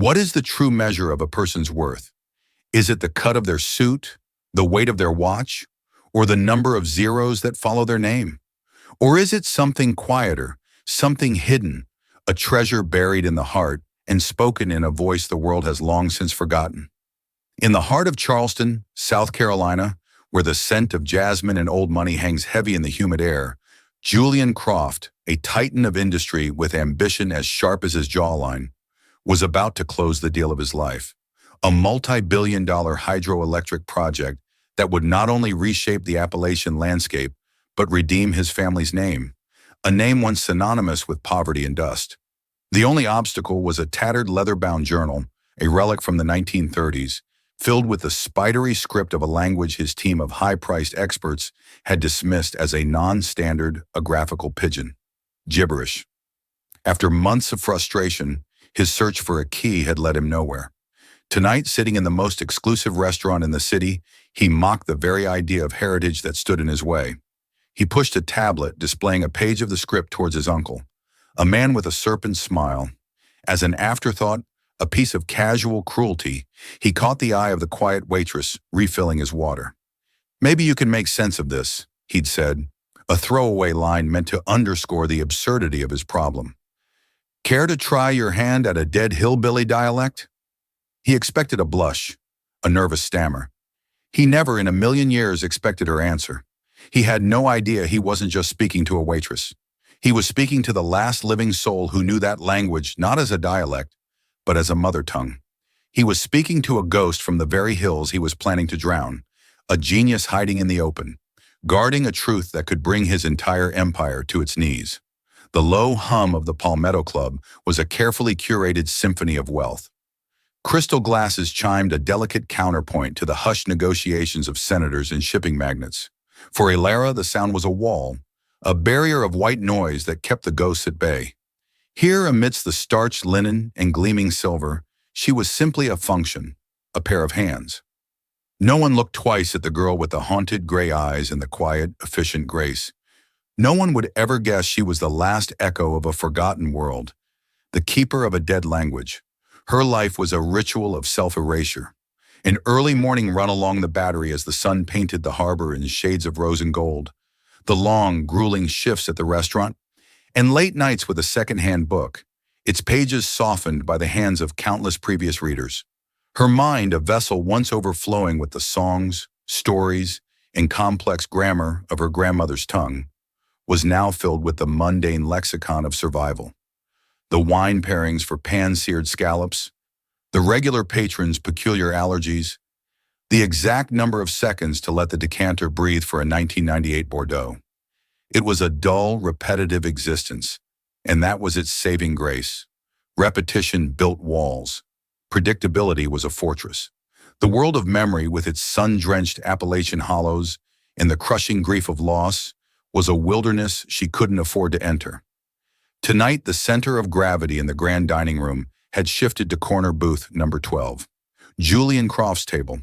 What is the true measure of a person's worth? Is it the cut of their suit, the weight of their watch, or the number of zeros that follow their name? Or is it something quieter, something hidden, a treasure buried in the heart and spoken in a voice the world has long since forgotten? In the heart of Charleston, South Carolina, where the scent of jasmine and old money hangs heavy in the humid air, Julian Croft, a titan of industry with ambition as sharp as his jawline, was about to close the deal of his life. A multi-billion-dollar hydroelectric project that would not only reshape the Appalachian landscape, but redeem his family's name, a name once synonymous with poverty and dust. The only obstacle was a tattered leather-bound journal, a relic from the 1930s, filled with the spidery script of a language his team of high-priced experts had dismissed as a non-standard, a graphical pigeon. Gibberish. After months of frustration, his search for a key had led him nowhere. Tonight, sitting in the most exclusive restaurant in the city, he mocked the very idea of heritage that stood in his way. He pushed a tablet displaying a page of the script towards his uncle, a man with a serpent's smile. As an afterthought, a piece of casual cruelty, he caught the eye of the quiet waitress refilling his water. "Maybe you can make sense of this," he'd said, a throwaway line meant to underscore the absurdity of his problem. "Care to try your hand at a dead hillbilly dialect?" He expected a blush, a nervous stammer. He never in a million years expected her answer. He had no idea he wasn't just speaking to a waitress. He was speaking to the last living soul who knew that language not as a dialect, but as a mother tongue. He was speaking to a ghost from the very hills he was planning to drown, a genius hiding in the open, guarding a truth that could bring his entire empire to its knees. The low hum of the Palmetto Club was a carefully curated symphony of wealth. Crystal glasses chimed a delicate counterpoint to the hushed negotiations of senators and shipping magnates. For Elara, the sound was a wall, a barrier of white noise that kept the ghosts at bay. Here, amidst the starched linen and gleaming silver, she was simply a function, a pair of hands. No one looked twice at the girl with the haunted gray eyes and the quiet, efficient grace. No one would ever guess she was the last echo of a forgotten world, the keeper of a dead language. Her life was a ritual of self-erasure. An early morning run along the battery as the sun painted the harbor in shades of rose and gold, the long, grueling shifts at the restaurant, and late nights with a second-hand book, its pages softened by the hands of countless previous readers. Her mind, a vessel once overflowing with the songs, stories, and complex grammar of her grandmother's tongue, was now filled with the mundane lexicon of survival. The wine pairings for pan-seared scallops, the regular patron's peculiar allergies, the exact number of seconds to let the decanter breathe for a 1998 Bordeaux. It was a dull, repetitive existence, and that was its saving grace. Repetition built walls. Predictability was a fortress. The world of memory, with its sun-drenched Appalachian hollows and the crushing grief of loss, was a wilderness she couldn't afford to enter. Tonight, the center of gravity in the grand dining room had shifted to corner booth number 12, Julian Croft's table.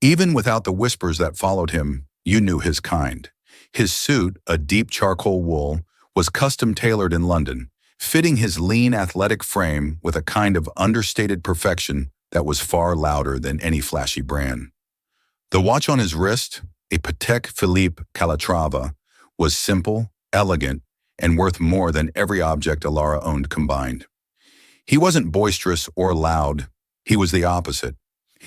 Even without the whispers that followed him, you knew his kind. His suit, a deep charcoal wool, was custom-tailored in London, fitting his lean athletic frame with a kind of understated perfection that was far louder than any flashy brand. The watch on his wrist, a Patek Philippe Calatrava, was simple, elegant, and worth more than every object Elara owned combined. He wasn't boisterous or loud. He was the opposite.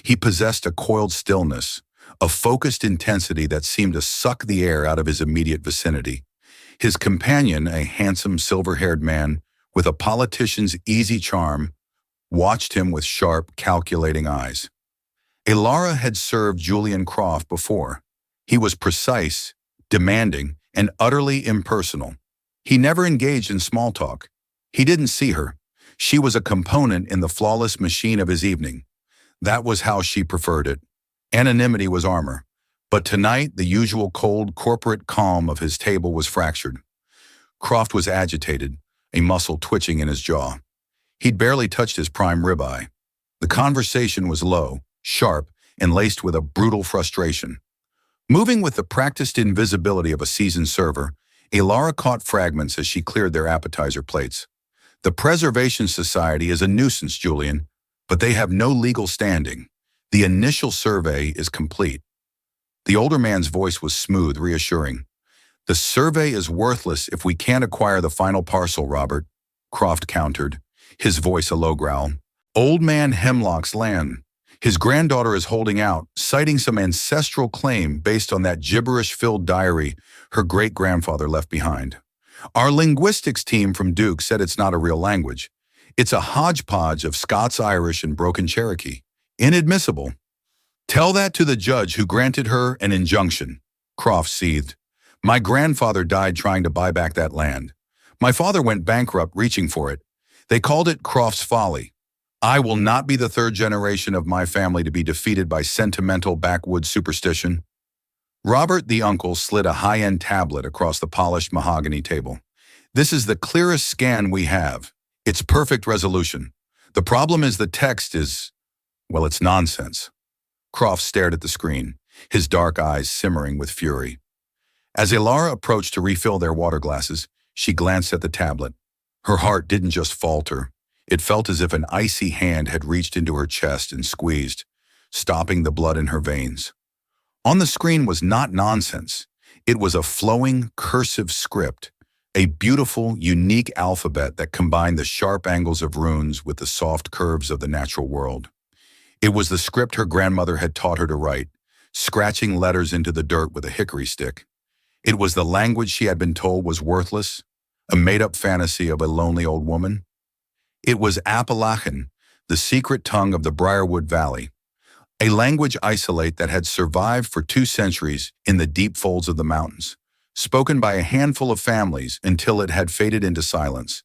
He possessed a coiled stillness, a focused intensity that seemed to suck the air out of his immediate vicinity. His companion, a handsome silver-haired man with a politician's easy charm, watched him with sharp, calculating eyes. Elara had served Julian Croft before. He was precise, demanding, and utterly impersonal. He never engaged in small talk. He didn't see her. She was a component in the flawless machine of his evening. That was how she preferred it. Anonymity was armor. But tonight, the usual cold corporate calm of his table was fractured. Croft was agitated, a muscle twitching in his jaw. He'd barely touched his prime ribeye. The conversation was low, sharp, and laced with a brutal frustration. Moving with the practiced invisibility of a seasoned server, Elara caught fragments as she cleared their appetizer plates. "The Preservation Society is a nuisance, Julian. but they have no legal standing. The initial survey is complete. The older man's voice was smooth, reassuring. The survey is worthless if we can't acquire the final parcel, Robert, Croft countered, his voice a low growl. Old man Hemlock's land. His granddaughter is holding out, citing some ancestral claim based on that gibberish-filled diary her great-grandfather left behind. Our linguistics team from Duke said it's not a real language. It's a hodgepodge of Scots-Irish and broken Cherokee. Inadmissible. Tell that to the judge who granted her an injunction, Croft seethed. My grandfather died trying to buy back that land. My father went bankrupt reaching for it. They called it Croft's Folly. I will not be the third generation of my family to be defeated by sentimental backwoods superstition. Robert, the uncle, slid a high-end tablet across the polished mahogany table. This is the clearest scan we have. It's perfect resolution. The problem is the text is, well, it's nonsense. Croft stared at the screen, his dark eyes simmering with fury. As Ilara approached to refill their water glasses, she glanced at the tablet. Her heart didn't just falter. It felt as if an icy hand had reached into her chest and squeezed, stopping the blood in her veins. On the screen was not nonsense. It was a flowing, cursive script, a beautiful, unique alphabet that combined the sharp angles of runes with the soft curves of the natural world. It was the script her grandmother had taught her to write, scratching letters into the dirt with a hickory stick. It was the language she had been told was worthless, a made-up fantasy of a lonely old woman. It was Appalachian, the secret tongue of the Briarwood Valley, a language isolate that had survived for 2 centuries in the deep folds of the mountains, spoken by a handful of families until it had faded into silence.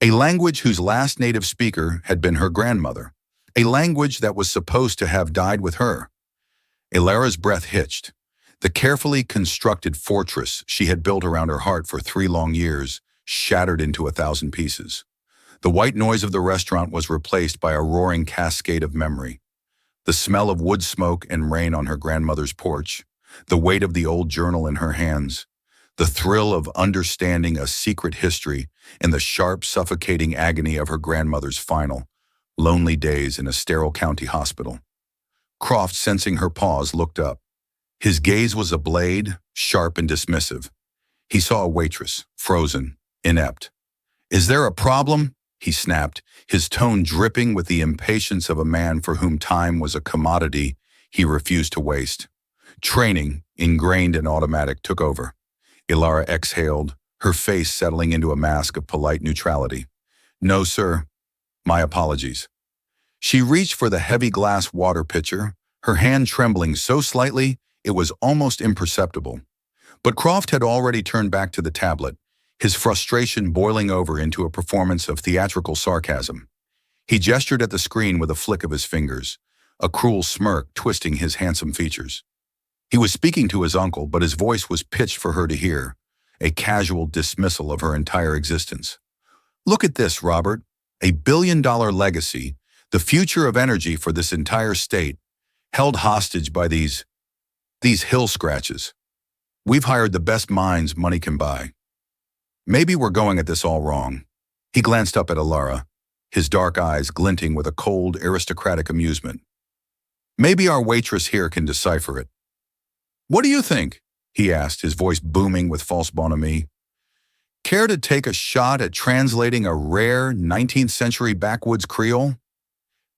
A language whose last native speaker had been her grandmother, a language that was supposed to have died with her. Ilara's breath hitched. The carefully constructed fortress she had built around her heart for 3 long years shattered into 1,000 pieces. The white noise of the restaurant was replaced by a roaring cascade of memory. The smell of wood smoke and rain on her grandmother's porch, the weight of the old journal in her hands, the thrill of understanding a secret history, and the sharp, suffocating agony of her grandmother's final, lonely days in a sterile county hospital. Croft, sensing her pause, looked up. His gaze was a blade, sharp and dismissive. He saw a waitress, frozen, inept. Is there a problem? He snapped, his tone dripping with the impatience of a man for whom time was a commodity he refused to waste. Training, ingrained and automatic, took over. Ilara exhaled, her face settling into a mask of polite neutrality. No, sir. My apologies. She reached for the heavy glass water pitcher, her hand trembling so slightly it was almost imperceptible. But Croft had already turned back to the tablet, his frustration boiling over into a performance of theatrical sarcasm. He gestured at the screen with a flick of his fingers, a cruel smirk twisting his handsome features. He was speaking to his uncle, but his voice was pitched for her to hear, a casual dismissal of her entire existence. Look at this, Robert. A billion-dollar legacy, the future of energy for this entire state, held hostage by these hill scratches. We've hired the best minds money can buy. Maybe we're going at this all wrong. He glanced up at Ilara, his dark eyes glinting with a cold, aristocratic amusement. Maybe our waitress here can decipher it. What do you think? He asked, his voice booming with false bonhomie. Care to take a shot at translating a rare 19th century backwoods Creole?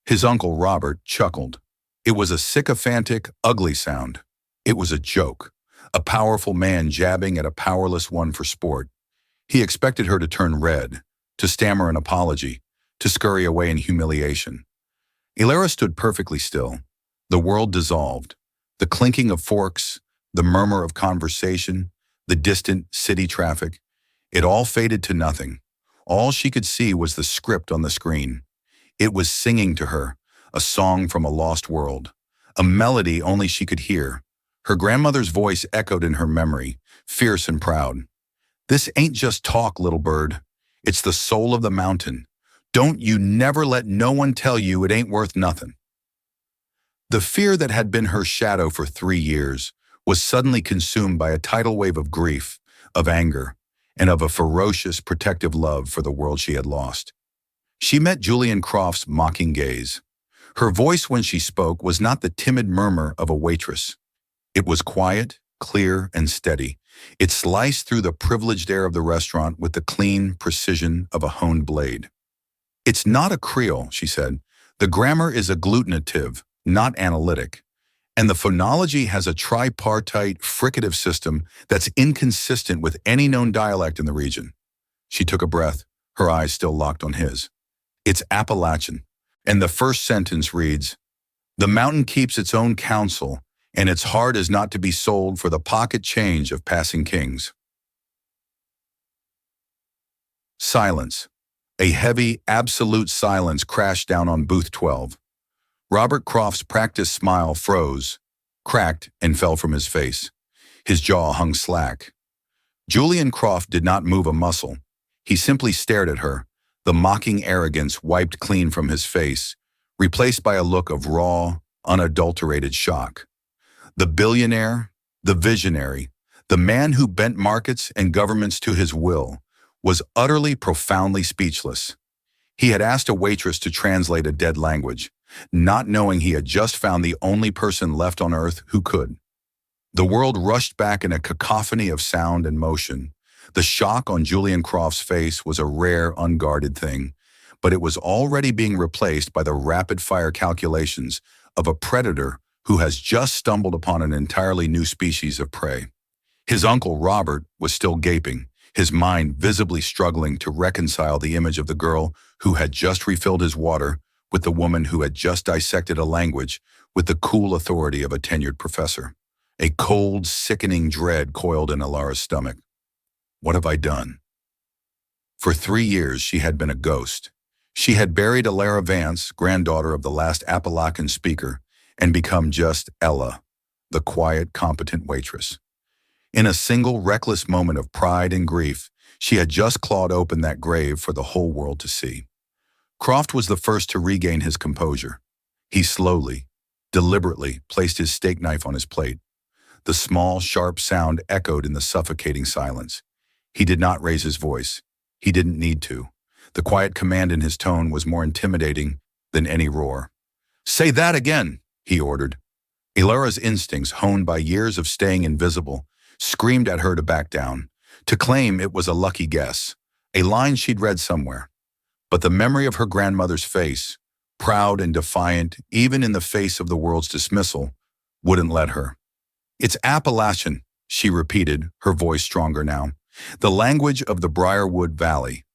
His uncle Robert chuckled. It was a sycophantic, ugly sound. It was a joke, a powerful man jabbing at a powerless one for sport. He expected her to turn red, to stammer an apology, to scurry away in humiliation. Ilara stood perfectly still. The world dissolved. The clinking of forks, the murmur of conversation, the distant city traffic, it all faded to nothing. All she could see was the script on the screen. It was singing to her, a song from a lost world, a melody only she could hear. Her grandmother's voice echoed in her memory, fierce and proud. This ain't just talk, little bird. It's the soul of the mountain. Don't you never let no one tell you it ain't worth nothing. The fear that had been her shadow for 3 years was suddenly consumed by a tidal wave of grief, of anger, and of a ferocious, protective love for the world she had lost. She met Julian Croft's mocking gaze. Her voice when she spoke was not the timid murmur of a waitress. It was quiet, clear, and steady. It sliced through the privileged air of the restaurant with the clean precision of a honed blade. "It's not a Creole," she said. "The grammar is agglutinative, not analytic. And the phonology has a tripartite fricative system that's inconsistent with any known dialect in the region." She took a breath, her eyes still locked on his. "It's Appalachian." And the first sentence reads, "The mountain keeps its own counsel, and its heart is not to be sold for the pocket change of passing kings." Silence. A heavy, absolute silence crashed down on booth 12. Robert Croft's practiced smile froze, cracked, and fell from his face. His jaw hung slack. Julian Croft did not move a muscle. He simply stared at her, the mocking arrogance wiped clean from his face, replaced by a look of raw, unadulterated shock. The billionaire, the visionary, the man who bent markets and governments to his will, was utterly, profoundly speechless. He had asked a waitress to translate a dead language, not knowing he had just found the only person left on earth who could. The world rushed back in a cacophony of sound and motion. The shock on Julian Croft's face was a rare, unguarded thing, but it was already being replaced by the rapid-fire calculations of a predator who has just stumbled upon an entirely new species of prey. His uncle, Robert, was still gaping, his mind visibly struggling to reconcile the image of the girl who had just refilled his water with the woman who had just dissected a language with the cool authority of a tenured professor. A cold, sickening dread coiled in Alara's stomach. What have I done? For 3 years, she had been a ghost. She had buried Alara Vance, granddaughter of the last Appalachian speaker, and become just Ella, the quiet, competent waitress. In a single reckless moment of pride and grief, she had just clawed open that grave for the whole world to see. Croft was the first to regain his composure. He slowly, deliberately placed his steak knife on his plate. The small, sharp sound echoed in the suffocating silence. He did not raise his voice. He didn't need to. The quiet command in his tone was more intimidating than any roar. "Say that again," he ordered. Alara's instincts, honed by years of staying invisible, screamed at her to back down, to claim it was a lucky guess, a line she'd read somewhere. But the memory of her grandmother's face, proud and defiant even in the face of the world's dismissal, wouldn't let her. "It's Appalachian," she repeated, her voice stronger now. "The language of the Briarwood Valley.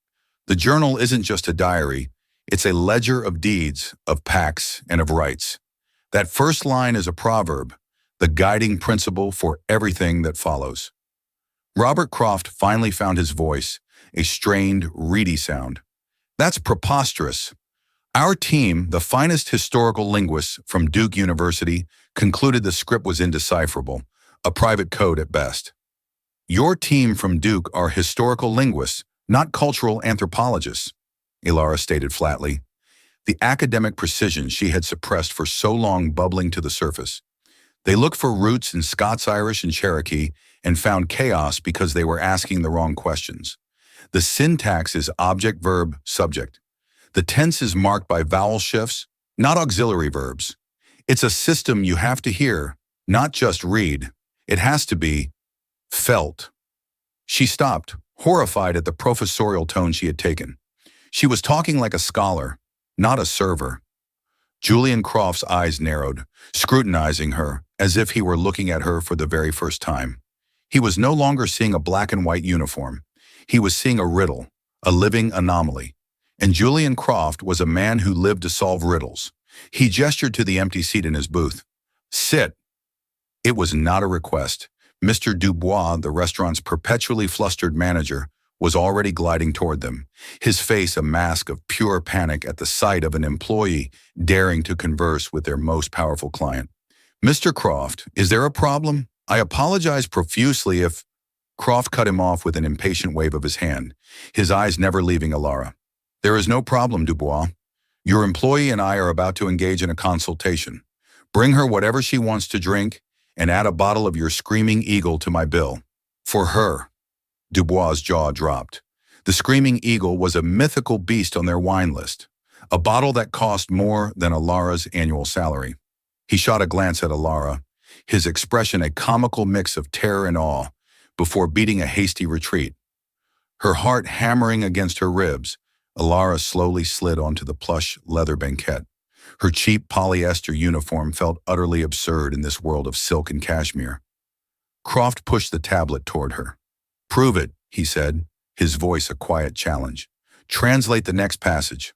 The journal isn't just a diary, it's a ledger of deeds, of pacts, and of rights. That first line is a proverb, the guiding principle for everything that follows." Robert Croft finally found his voice, a strained, reedy sound. "That's preposterous. Our team, the finest historical linguists from Duke University, concluded the script was indecipherable, a private code at best." "Your team from Duke are historical linguists, not cultural anthropologists," Alara stated flatly, the academic precision she had suppressed for so long bubbling to the surface. "They looked for roots in Scots-Irish and Cherokee and found chaos because they were asking the wrong questions. The syntax is object-verb-subject. The tense is marked by vowel shifts, not auxiliary verbs. It's a system you have to hear, not just read. It has to be felt." She stopped, horrified at the professorial tone she had taken. She was talking like a scholar, not a server. Julian Croft's eyes narrowed, scrutinizing her as if he were looking at her for the very first time. He was no longer seeing a black and white uniform. He was seeing a riddle, a living anomaly. And Julian Croft was a man who lived to solve riddles. He gestured to the empty seat in his booth. "Sit." It was not a request. Mr. Dubois, the restaurant's perpetually flustered manager, was already gliding toward them, his face a mask of pure panic at the sight of an employee daring to converse with their most powerful client. "Mr. Croft, is there a problem? I apologize profusely if—" Croft cut him off with an impatient wave of his hand, his eyes never leaving Alara. "There is no problem, Dubois. Your employee and I are about to engage in a consultation. Bring her whatever she wants to drink and add a bottle of your Screaming Eagle to my bill. For her." Dubois' jaw dropped. The Screaming Eagle was a mythical beast on their wine list, a bottle that cost more than Alara's annual salary. He shot a glance at Alara, his expression a comical mix of terror and awe, before beating a hasty retreat. Her heart hammering against her ribs, Alara slowly slid onto the plush leather banquette. Her cheap polyester uniform felt utterly absurd in this world of silk and cashmere. Croft pushed the tablet toward her. "Prove it," he said, his voice a quiet challenge. "Translate the next passage."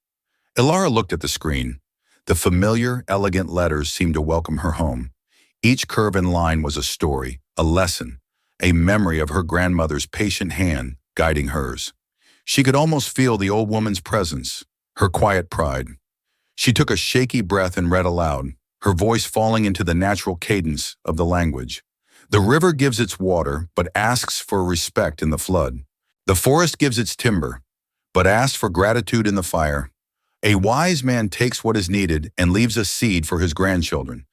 Alara looked at the screen. The familiar, elegant letters seemed to welcome her home. Each curve and line was a story, a lesson, a memory of her grandmother's patient hand guiding hers. She could almost feel the old woman's presence, her quiet pride. She took a shaky breath and read aloud, her voice falling into the natural cadence of the language. "The river gives its water, but asks for respect in the flood. The forest gives its timber, but asks for gratitude in the fire. A wise man takes what is needed and leaves a seed for his grandchildren.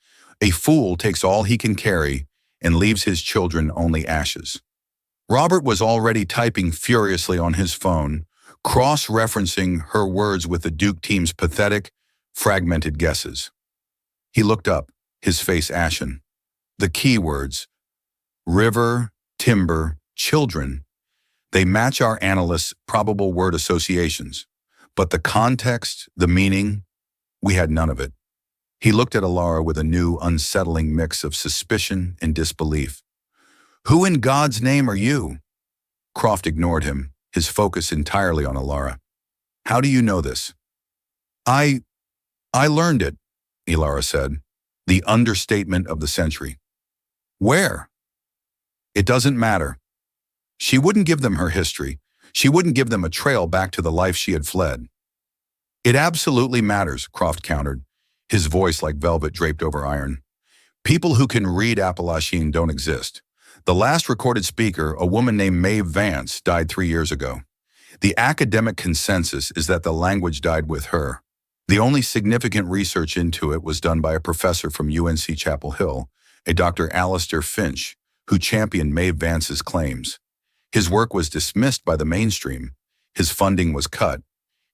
A fool takes all he can carry and leaves his children only ashes." Robert was already typing furiously on his phone, cross-referencing her words with the Duke team's pathetic, fragmented guesses. He looked up, his face ashen. The key words, river, timber, children, they match our analysts' probable word associations. But the context, the meaning, we had none of it. He looked at Alara with a new, unsettling mix of suspicion and disbelief. "Who in God's name are you?" Croft ignored him, his focus entirely on Alara. "How do you know this?" I learned it," Alara said, the understatement of the century. "Where?" "It doesn't matter." She wouldn't give them her history. She wouldn't give them a trail back to the life she had fled. "It absolutely matters," Croft countered, his voice like velvet draped over iron. "People who can read Appalachian don't exist. The last recorded speaker, a woman named Maeve Vance, died 3 years ago. The academic consensus is that the language died with her. The only significant research into it was done by a professor from UNC Chapel Hill, a Dr. Alistair Finch, who championed Maeve Vance's claims. His work was dismissed by the mainstream. His funding was cut.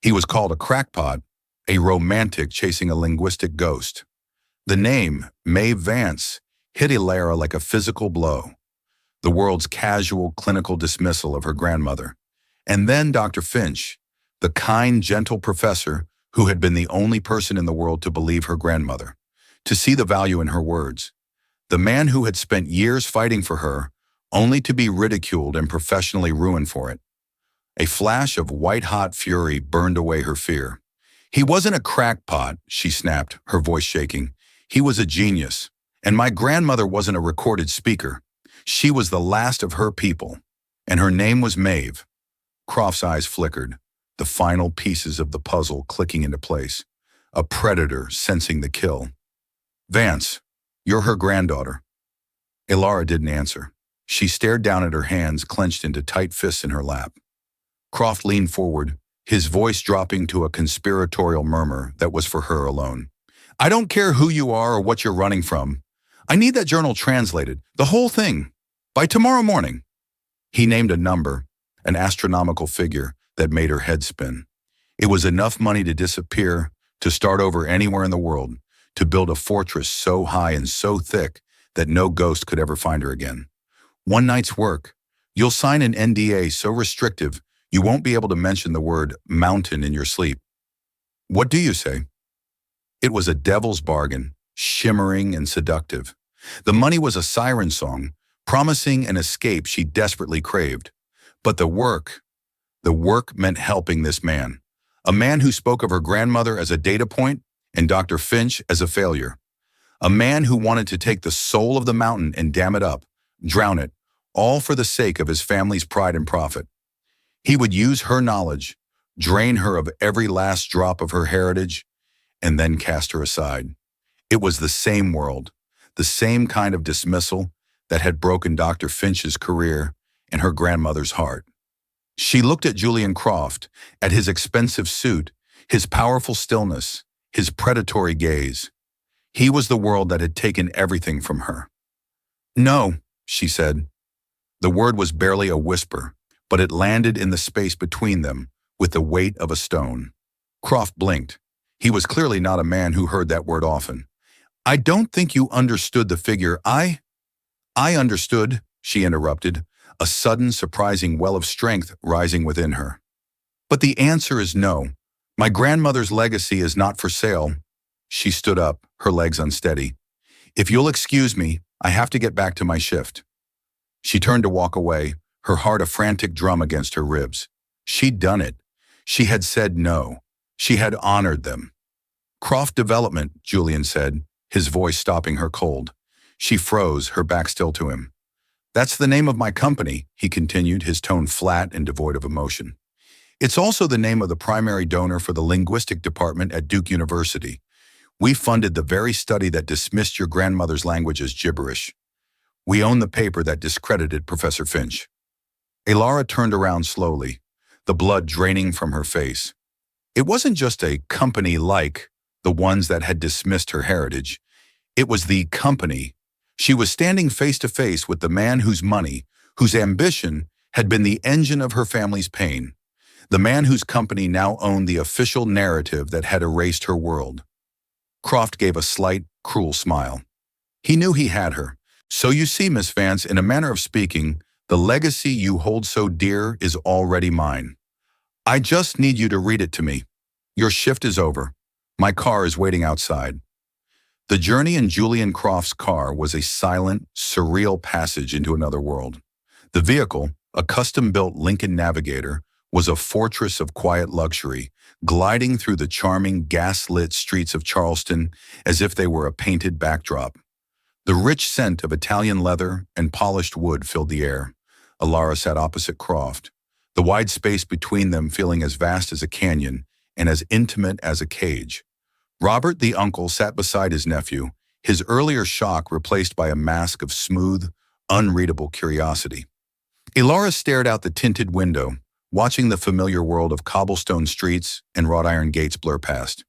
He was called a crackpot, a romantic chasing a linguistic ghost. The name, Maeve Vance, hit Alara like a physical blow. The world's casual, clinical dismissal of her grandmother. And then Dr. Finch, the kind, gentle professor who had been the only person in the world to believe her grandmother, to see the value in her words. The man who had spent years fighting for her, only to be ridiculed and professionally ruined for it. A flash of white-hot fury burned away her fear. "He wasn't a crackpot," she snapped, her voice shaking. "He was a genius. And my grandmother wasn't a recorded speaker. She was the last of her people. And her name was Maeve." Croft's eyes flickered, the final pieces of the puzzle clicking into place. A predator sensing the kill. "Vance, you're her granddaughter." Alara didn't answer. She stared down at her hands clenched into tight fists in her lap. Croft leaned forward, his voice dropping to a conspiratorial murmur that was for her alone. "I don't care who you are or what you're running from. I need that journal translated, the whole thing, by tomorrow morning." He named a number, an astronomical figure that made her head spin. It was enough money to disappear, to start over anywhere in the world, to build a fortress so high and so thick that no ghost could ever find her again. One night's work. You'll sign an NDA so restrictive you won't be able to mention the word mountain in your sleep. What do you say? It was a devil's bargain, shimmering and seductive. The money was a siren song, promising an escape she desperately craved. But the work meant helping this man. A man who spoke of her grandmother as a data point and Dr. Finch as a failure. A man who wanted to take the soul of the mountain and dam it up, drown it, all for the sake of his family's pride and profit. He would use her knowledge, drain her of every last drop of her heritage, and then cast her aside. It was the same world, the same kind of dismissal that had broken Dr. Finch's career and her grandmother's heart. She looked at Julian Croft, at his expensive suit, his powerful stillness, his predatory gaze. He was the world that had taken everything from her. "No," she said. The word was barely a whisper, but it landed in the space between them with the weight of a stone. Croft blinked, He was clearly not a man who heard that word often. I don't think you understood the figure. I understood, she interrupted, a sudden, surprising well of strength rising within her. But the answer is no. My grandmother's legacy is not for sale. She stood up, her legs unsteady. If you'll excuse me, I have to get back to my shift. She turned to walk away, her heart a frantic drum against her ribs. She'd done it. She had said no. She had honored them. Croft Development, Julian said, his voice stopping her cold. She froze, her back still to him. That's the name of my company, he continued, his tone flat and devoid of emotion. It's also the name of the primary donor for the linguistic department at Duke University. We funded the very study that dismissed your grandmother's language as gibberish. We own the paper that discredited Professor Finch. Elara turned around slowly, the blood draining from her face. It wasn't just a company like the ones that had dismissed her heritage. It was the company. She was standing face to face with the man whose money, whose ambition, had been the engine of her family's pain. The man whose company now owned the official narrative that had erased her world. Croft gave a slight, cruel smile. He knew he had her. So you see, Miss Vance, in a manner of speaking, the legacy you hold so dear is already mine. I just need you to read it to me. Your shift is over. My car is waiting outside. The journey in Julian Croft's car was a silent, surreal passage into another world. The vehicle, a custom-built Lincoln Navigator, was a fortress of quiet luxury, gliding through the charming gas-lit streets of Charleston as if they were a painted backdrop. The rich scent of Italian leather and polished wood filled the air. Elara sat opposite Croft, the wide space between them feeling as vast as a canyon and as intimate as a cage. Robert, the uncle, sat beside his nephew, his earlier shock replaced by a mask of smooth, unreadable curiosity. Elara stared out the tinted window, watching the familiar world of cobblestone streets and wrought iron gates blur past.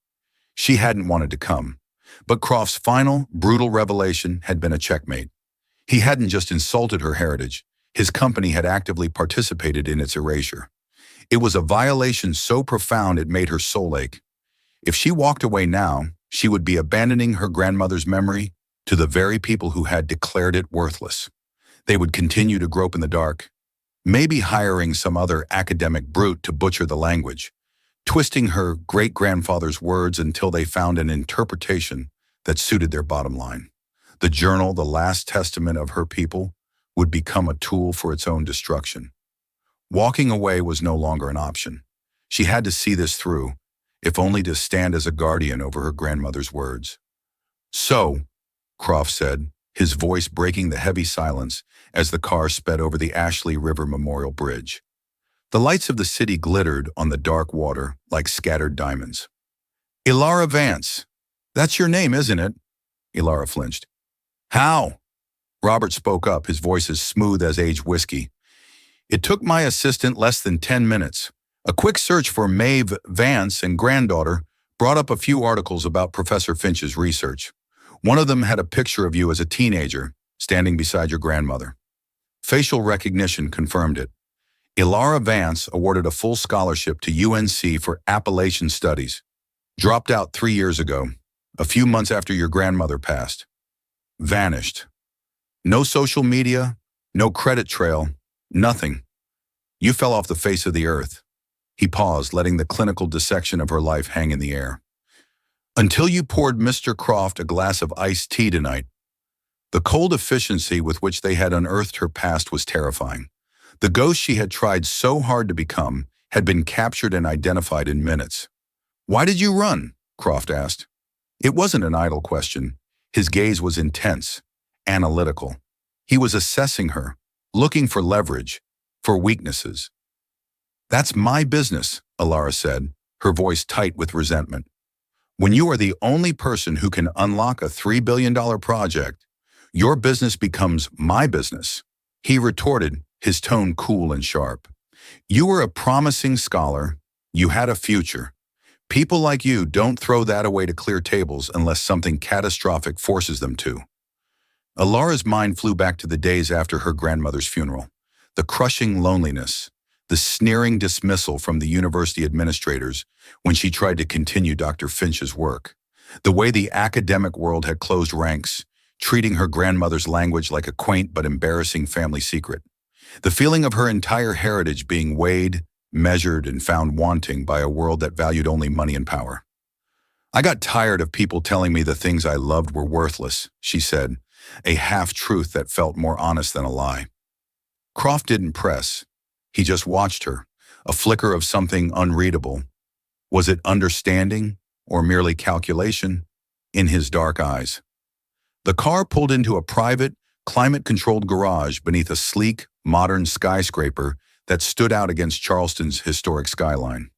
She hadn't wanted to come, but Croft's final, brutal revelation had been a checkmate. He hadn't just insulted her heritage, his company had actively participated in its erasure. It was a violation so profound it made her soul ache. If she walked away now, she would be abandoning her grandmother's memory to the very people who had declared it worthless. They would continue to grope in the dark, maybe hiring some other academic brute to butcher the language, twisting her great-grandfather's words until they found an interpretation that suited their bottom line. The journal, the last testament of her people, would become a tool for its own destruction. Walking away was no longer an option. She had to see this through, if only to stand as a guardian over her grandmother's words. So, Croft said, his voice breaking the heavy silence as the car sped over the Ashley River Memorial Bridge. The lights of the city glittered on the dark water like scattered diamonds. Elara Vance. That's your name, isn't it? Elara flinched. How? Robert spoke up, his voice as smooth as aged whiskey. It took my assistant less than 10 minutes. A quick search for Maeve Vance and granddaughter brought up a few articles about Professor Finch's research. One of them had a picture of you as a teenager, standing beside your grandmother. Facial recognition confirmed it. Elara Vance awarded a full scholarship to UNC for Appalachian Studies. Dropped out 3 years ago, a few months after your grandmother passed. Vanished. No social media, no credit trail, nothing. You fell off the face of the earth. He paused, letting the clinical dissection of her life hang in the air. Until you poured Mr. Croft a glass of iced tea tonight. The cold efficiency with which they had unearthed her past was terrifying. The ghost she had tried so hard to become had been captured and identified in minutes. Why did you run? Croft asked. It wasn't an idle question. His gaze was intense, analytical. He was assessing her, looking for leverage, for weaknesses. That's my business, Elara said, her voice tight with resentment. When you are the only person who can unlock a $3 billion project, your business becomes my business. He retorted, his tone cool and sharp. You were a promising scholar. You had a future. People like you don't throw that away to clear tables unless something catastrophic forces them to. Elara's mind flew back to the days after her grandmother's funeral. The crushing loneliness, the sneering dismissal from the university administrators when she tried to continue Dr. Finch's work, the way the academic world had closed ranks, treating her grandmother's language like a quaint but embarrassing family secret, the feeling of her entire heritage being weighed, measured, and found wanting by a world that valued only money and power. I got tired of people telling me the things I loved were worthless, she said, a half-truth that felt more honest than a lie. Croft didn't press. He just watched her, a flicker of something unreadable. Was it understanding or merely calculation in his dark eyes? The car pulled into a private, climate-controlled garage beneath a sleek, modern skyscraper that stood out against Charleston's historic skyline.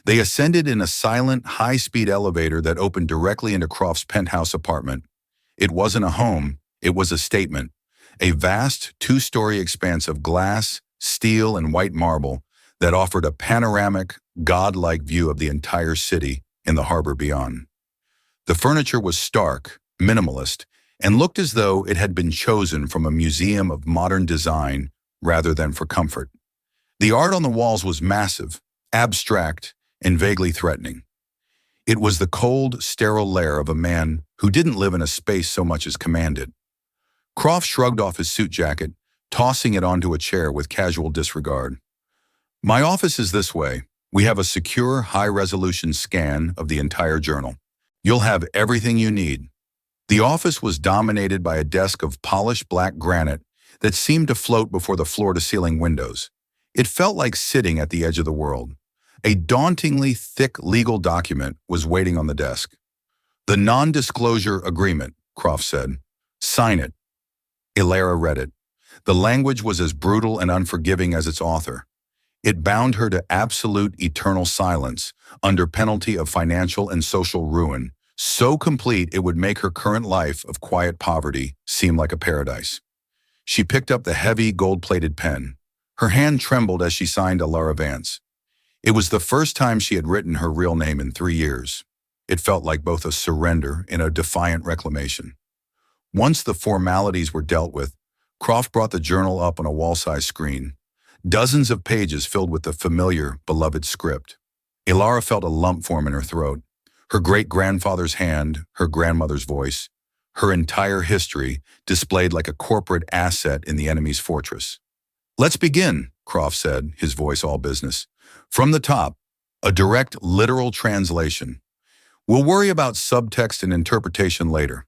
They ascended in a silent, high-speed elevator that opened directly into Croft's penthouse apartment. It wasn't a home, it was a statement. A vast, two-story expanse of glass, steel, and white marble that offered a panoramic, godlike view of the entire city and the harbor beyond. The furniture was stark, minimalist, and looked as though it had been chosen from a museum of modern design rather than for comfort. The art on the walls was massive, abstract, and vaguely threatening. It was the cold, sterile lair of a man who didn't live in a space so much as commanded. Croft shrugged off his suit jacket, tossing it onto a chair with casual disregard. My office is this way. We have a secure, high-resolution scan of the entire journal. You'll have everything you need. The office was dominated by a desk of polished black granite that seemed to float before the floor-to-ceiling windows. It felt like sitting at the edge of the world. A dauntingly thick legal document was waiting on the desk. The non-disclosure agreement, Croft said. Sign it. Ilara read it. The language was as brutal and unforgiving as its author. It bound her to absolute eternal silence under penalty of financial and social ruin, so complete it would make her current life of quiet poverty seem like a paradise. She picked up the heavy, gold-plated pen. Her hand trembled as she signed Ilara Vance. It was the first time she had written her real name in 3 years. It felt like both a surrender and a defiant reclamation. Once the formalities were dealt with, Croft brought the journal up on a wall-size screen. Dozens of pages filled with the familiar, beloved script. Ilara felt a lump form in her throat. Her great-grandfather's hand, her grandmother's voice, her entire history displayed like a corporate asset in the enemy's fortress. Let's begin, Croft said, his voice all business. From the top, a direct, literal translation. We'll worry about subtext and interpretation later.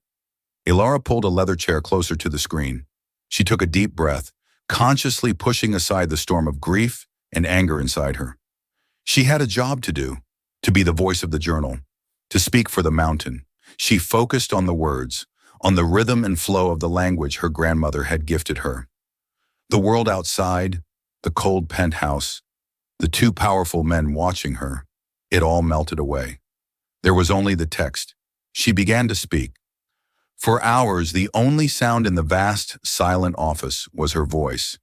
Ilara pulled a leather chair closer to the screen. She took a deep breath, consciously pushing aside the storm of grief and anger inside her. She had a job to do, to be the voice of the journal, to speak for the mountain. She focused on the words, on the rhythm and flow of the language her grandmother had gifted her. The world outside, the cold penthouse, the two powerful men watching her, it all melted away. There was only the text. She began to speak. For hours, the only sound in the vast, silent office was her voice,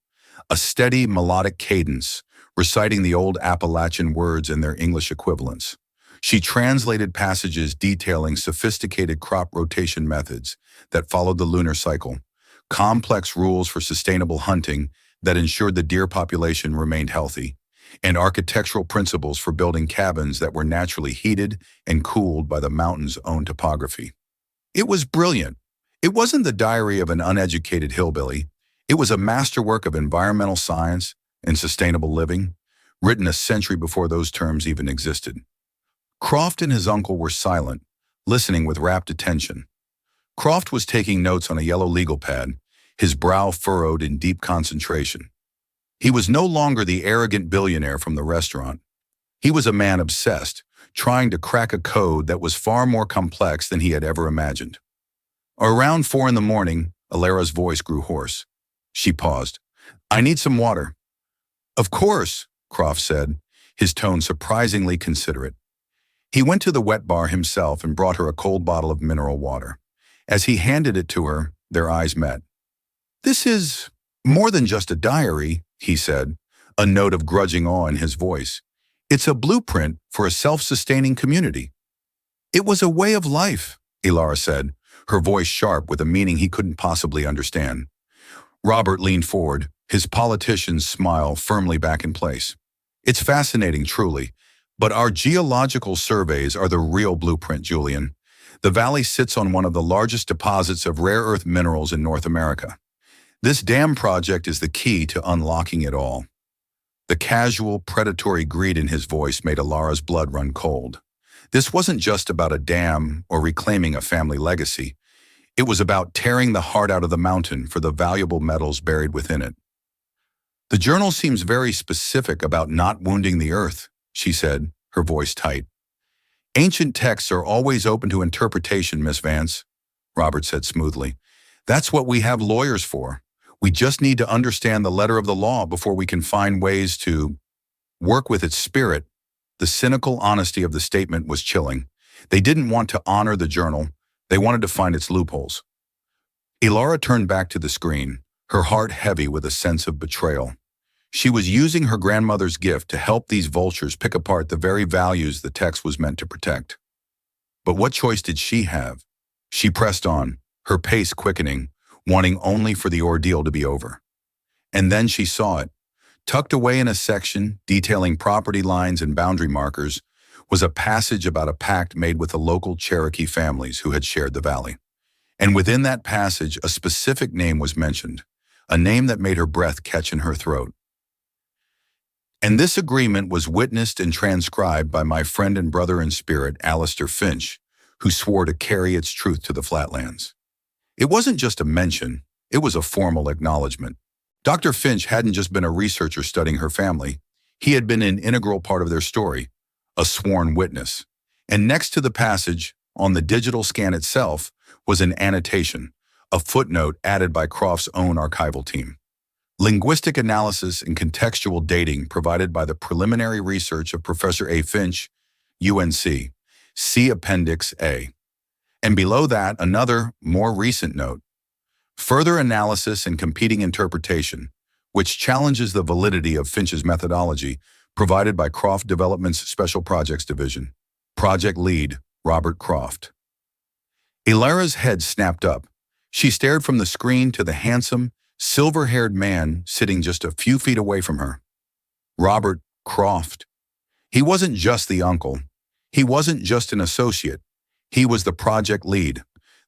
a steady, melodic cadence, reciting the old Appalachian words and their English equivalents. She translated passages detailing sophisticated crop rotation methods that followed the lunar cycle, complex rules for sustainable hunting that ensured the deer population remained healthy, and architectural principles for building cabins that were naturally heated and cooled by the mountain's own topography. It was brilliant. It wasn't the diary of an uneducated hillbilly. It was a masterwork of environmental science and sustainable living, written a century before those terms even existed. Croft and his uncle were silent, listening with rapt attention. Croft was taking notes on a yellow legal pad, his brow furrowed in deep concentration. He was no longer the arrogant billionaire from the restaurant. He was a man obsessed, trying to crack a code that was far more complex than he had ever imagined. Around 4 a.m, Ilara's voice grew hoarse. She paused. I need some water. Of course, Croft said, his tone surprisingly considerate. He went to the wet bar himself and brought her a cold bottle of mineral water. As he handed it to her, their eyes met. This is more than just a diary, he said, a note of grudging awe in his voice. It's a blueprint for a self-sustaining community. It was a way of life, Ilara said, her voice sharp with a meaning he couldn't possibly understand. Robert leaned forward, his politician's smile firmly back in place. It's fascinating, truly. But our geological surveys are the real blueprint, Julian. The valley sits on one of the largest deposits of rare earth minerals in North America. This dam project is the key to unlocking it all. The casual, predatory greed in his voice made Alara's blood run cold. This wasn't just about a dam or reclaiming a family legacy. It was about tearing the heart out of the mountain for the valuable metals buried within it. The journal seems very specific about not wounding the earth, she said, her voice tight. Ancient texts are always open to interpretation, Miss Vance, Robert said smoothly. That's what we have lawyers for. We just need to understand the letter of the law before we can find ways to work with its spirit. The cynical honesty of the statement was chilling. They didn't want to honor the journal. They wanted to find its loopholes. Alara turned back to the screen, her heart heavy with a sense of betrayal. She was using her grandmother's gift to help these vultures pick apart the very values the text was meant to protect. But what choice did she have? She pressed on, her pace quickening, wanting only for the ordeal to be over. And then she saw it. Tucked away in a section detailing property lines and boundary markers was a passage about a pact made with the local Cherokee families who had shared the valley. And within that passage, a specific name was mentioned, a name that made her breath catch in her throat. And this agreement was witnessed and transcribed by my friend and brother in spirit, Alistair Finch, who swore to carry its truth to the flatlands. It wasn't just a mention, it was a formal acknowledgement. Dr. Finch hadn't just been a researcher studying her family, he had been an integral part of their story, a sworn witness. And next to the passage, on the digital scan itself, was an annotation, a footnote added by Croft's own archival team. Linguistic analysis and contextual dating provided by the preliminary research of Professor A. Finch, UNC. See Appendix A. And below that, another, more recent note. Further analysis and competing interpretation, which challenges the validity of Finch's methodology, provided by Croft Development's Special Projects Division. Project lead, Robert Croft. Alara's head snapped up. She stared from the screen to the handsome, silver-haired man sitting just a few feet away from her. Robert Croft. He wasn't just the uncle. He wasn't just an associate. He was the project lead,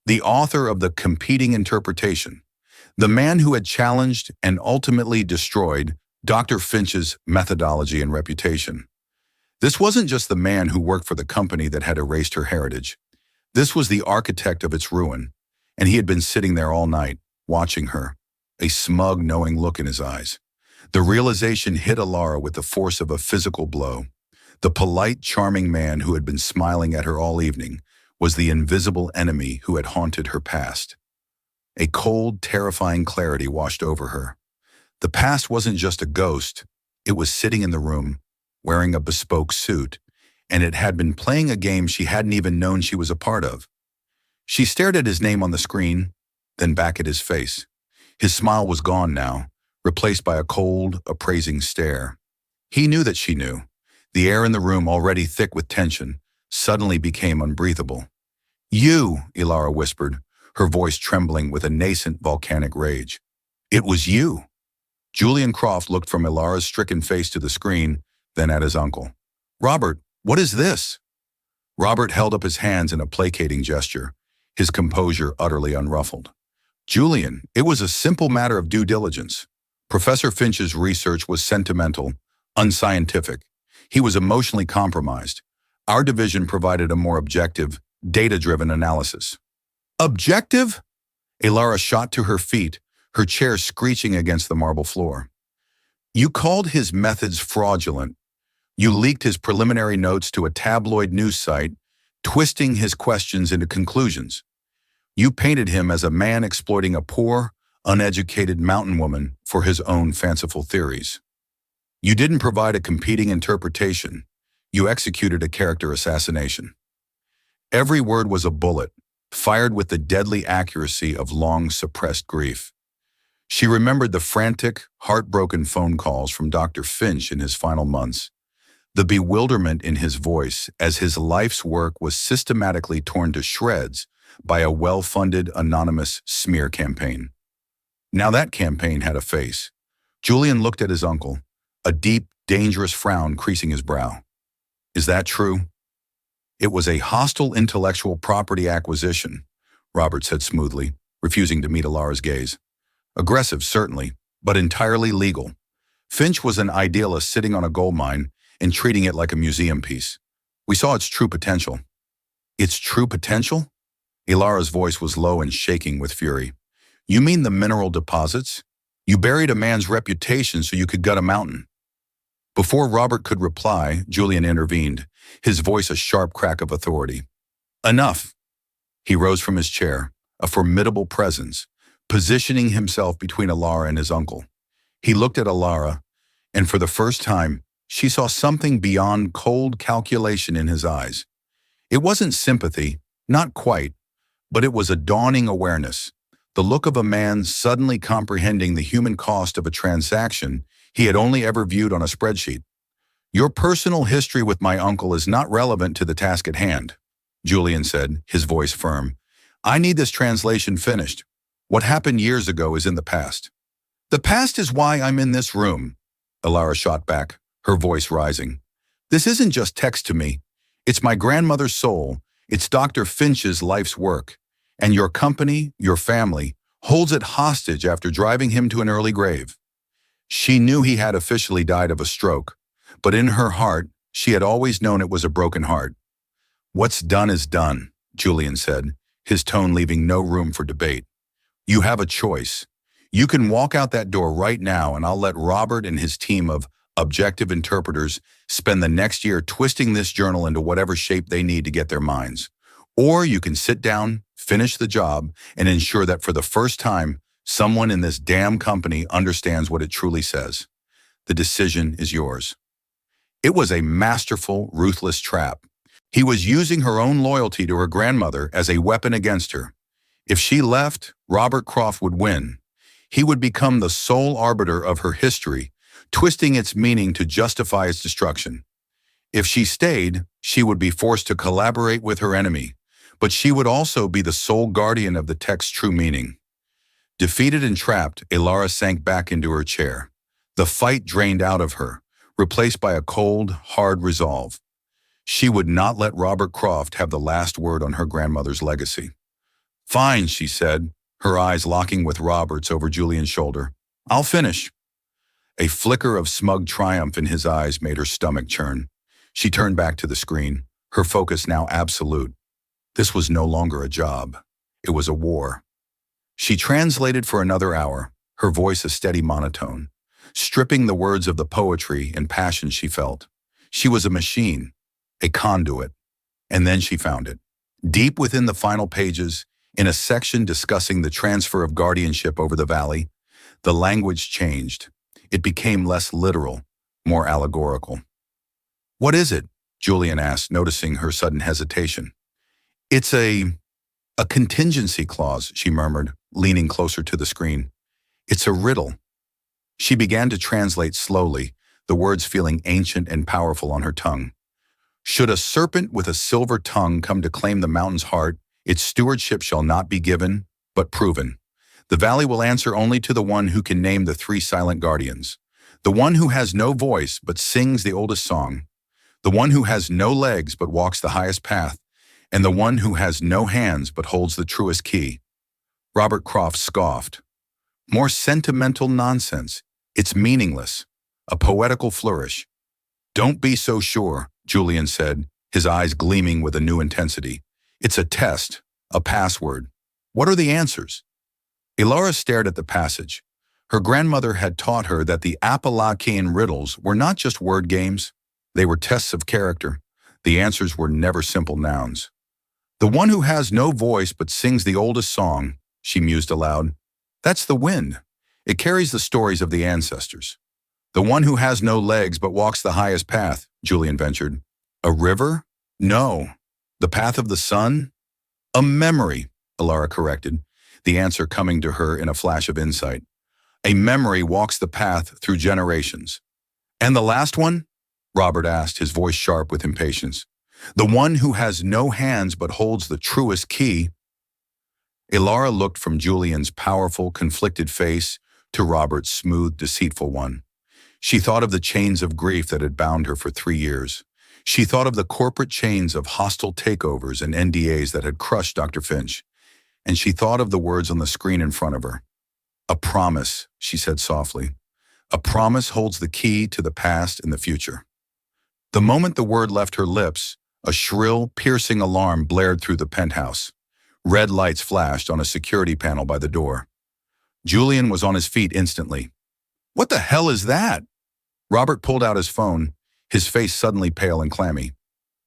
the author of the competing interpretation, the man who had challenged and ultimately destroyed Dr. Finch's methodology and reputation. This wasn't just the man who worked for the company that had erased her heritage. This was the architect of its ruin, and he had been sitting there all night, watching her, a smug, knowing look in his eyes. The realization hit Alara with the force of a physical blow. The polite, charming man who had been smiling at her all evening was the invisible enemy who had haunted her past. A cold, terrifying clarity washed over her. The past wasn't just a ghost, it was sitting in the room, wearing a bespoke suit, and it had been playing a game she hadn't even known she was a part of. She stared at his name on the screen, then back at his face. His smile was gone now, replaced by a cold, appraising stare. He knew that she knew. The air in the room, already thick with tension, suddenly became unbreathable. You, Alara whispered, her voice trembling with a nascent volcanic rage. It was you. Julian Croft looked from Alara's stricken face to the screen, then at his uncle. Robert, what is this? Robert held up his hands in a placating gesture, his composure utterly unruffled. Julian, it was a simple matter of due diligence. Professor Finch's research was sentimental, unscientific. He was emotionally compromised. Our division provided a more objective, data-driven analysis. Objective? Alara shot to her feet, her chair screeching against the marble floor. You called his methods fraudulent. You leaked his preliminary notes to a tabloid news site, twisting his questions into conclusions. You painted him as a man exploiting a poor, uneducated mountain woman for his own fanciful theories. You didn't provide a competing interpretation. You executed a character assassination. Every word was a bullet, fired with the deadly accuracy of long-suppressed grief. She remembered the frantic, heartbroken phone calls from Dr. Finch in his final months, the bewilderment in his voice as his life's work was systematically torn to shreds by a well-funded, anonymous smear campaign. Now that campaign had a face. Julian looked at his uncle, a deep, dangerous frown creasing his brow. Is that true? It was a hostile intellectual property acquisition, Robert said smoothly, refusing to meet Alara's gaze. Aggressive, certainly, but entirely legal. Finch was an idealist sitting on a gold mine and treating it like a museum piece. We saw its true potential. Its true potential? Alara's voice was low and shaking with fury. You mean the mineral deposits? You buried a man's reputation so you could gut a mountain. Before Robert could reply, Julian intervened, his voice a sharp crack of authority. Enough. He rose from his chair, a formidable presence, positioning himself between Alara and his uncle. He looked at Alara, and for the first time, she saw something beyond cold calculation in his eyes. It wasn't sympathy, not quite, but it was a dawning awareness, the look of a man suddenly comprehending the human cost of a transaction he had only ever viewed on a spreadsheet. Your personal history with my uncle is not relevant to the task at hand, Julian said, his voice firm. I need this translation finished. What happened years ago is in the past. The past is why I'm in this room, Alara shot back, her voice rising. This isn't just text to me. It's my grandmother's soul. It's Dr. Finch's life's work. And your company, your family, holds it hostage after driving him to an early grave. She knew he had officially died of a stroke, but in her heart, she had always known it was a broken heart. What's done is done, Julian said, his tone leaving no room for debate. You have a choice. You can walk out that door right now and I'll let Robert and his team of objective interpreters spend the next year twisting this journal into whatever shape they need to get their minds. Or you can sit down, finish the job, and ensure that for the first time, someone in this damn company understands what it truly says. The decision is yours. It was a masterful, ruthless trap. He was using her own loyalty to her grandmother as a weapon against her. If she left, Robert Croft would win. He would become the sole arbiter of her history, twisting its meaning to justify its destruction. If she stayed, she would be forced to collaborate with her enemy, but she would also be the sole guardian of the text's true meaning. Defeated and trapped, Alara sank back into her chair. The fight drained out of her, replaced by a cold, hard resolve. She would not let Robert Croft have the last word on her grandmother's legacy. Fine, she said, her eyes locking with Robert's over Julian's shoulder. I'll finish. A flicker of smug triumph in his eyes made her stomach churn. She turned back to the screen, her focus now absolute. This was no longer a job. It was a war. She translated for another hour, her voice a steady monotone, stripping the words of the poetry and passion she felt. She was a machine, a conduit. And then she found it. Deep within the final pages, in a section discussing the transfer of guardianship over the valley, the language changed. It became less literal, more allegorical. What is it? Julian asked, noticing her sudden hesitation. It's a contingency clause, she murmured, leaning closer to the screen. It's a riddle. She began to translate slowly, the words feeling ancient and powerful on her tongue. Should a serpent with a silver tongue come to claim the mountain's heart, its stewardship shall not be given, but proven. The valley will answer only to the one who can name the three silent guardians. The one who has no voice but sings the oldest song. The one who has no legs but walks the highest path. And the one who has no hands but holds the truest key. Robert Croft scoffed. More sentimental nonsense. It's meaningless. A poetical flourish. Don't be so sure, Julian said, his eyes gleaming with a new intensity. It's a test, a password. What are the answers? Alara stared at the passage. Her grandmother had taught her that the Appalachian riddles were not just word games. They were tests of character. The answers were never simple nouns. The one who has no voice but sings the oldest song, she mused aloud. That's the wind. It carries the stories of the ancestors. The one who has no legs but walks the highest path, Julian ventured. A river? No. The path of the sun? A memory, Alara corrected, the answer coming to her in a flash of insight. A memory walks the path through generations. And the last one? Robert asked, his voice sharp with impatience. The one who has no hands but holds the truest key. Alara looked from Julian's powerful, conflicted face to Robert's smooth, deceitful one. She thought of the chains of grief that had bound her for 3 years. She thought of the corporate chains of hostile takeovers and NDAs that had crushed Dr. Finch. And she thought of the words on the screen in front of her. "A promise," she said softly. "A promise holds the key to the past and the future." The moment the word left her lips, a shrill, piercing alarm blared through the penthouse. Red lights flashed on a security panel by the door. Julian was on his feet instantly. "What the hell is that?" Robert pulled out his phone, his face suddenly pale and clammy.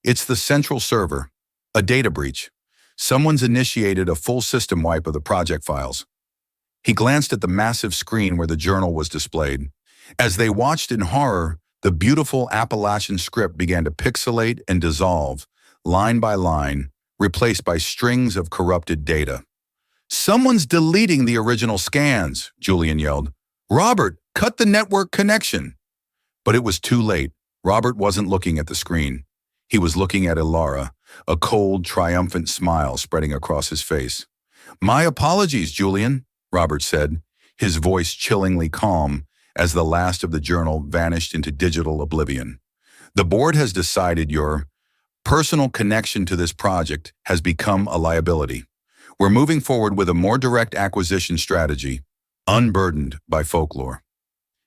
"It's the central server. A data breach. Someone's initiated a full system wipe of the project files." He glanced at the massive screen where the journal was displayed. As they watched in horror, the beautiful Appalachian script began to pixelate and dissolve, line by line, replaced by strings of corrupted data. "Someone's deleting the original scans," Julian yelled. "Robert, cut the network connection." But it was too late. Robert wasn't looking at the screen. He was looking at Ilara, a cold, triumphant smile spreading across his face. "My apologies, Julian," Robert said, his voice chillingly calm as the last of the journal vanished into digital oblivion. "The board has decided your personal connection to this project has become a liability. We're moving forward with a more direct acquisition strategy, unburdened by folklore."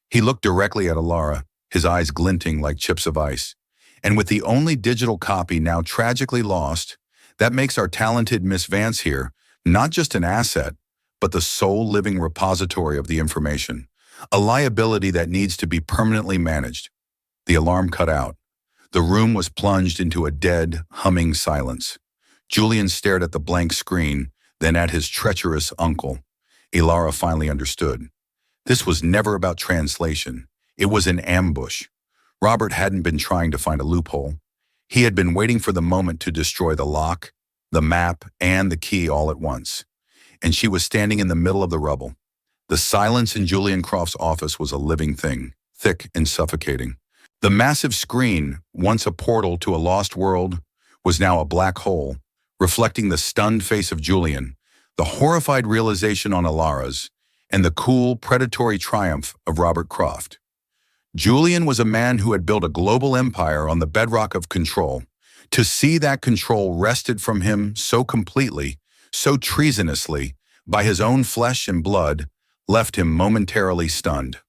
He looked directly at Ilara, his eyes glinting like chips of ice. "And with the only digital copy now tragically lost, that makes our talented Miss Vance here not just an asset, but the sole living repository of the information, a liability that needs to be permanently managed." The alarm cut out. The room was plunged into a dead, humming silence. Julian stared at the blank screen, then at his treacherous uncle. Ilara finally understood. This was never about translation. It was an ambush. Robert hadn't been trying to find a loophole. He had been waiting for the moment to destroy the lock, the map, and the key all at once. And she was standing in the middle of the rubble. The silence in Julian Croft's office was a living thing, thick and suffocating. The massive screen, once a portal to a lost world, was now a black hole, reflecting the stunned face of Julian, the horrified realization on Ilara's, and the cool, predatory triumph of Robert Croft. Julian was a man who had built a global empire on the bedrock of control. To see that control wrested from him so completely, so treasonously, by his own flesh and blood, left him momentarily stunned.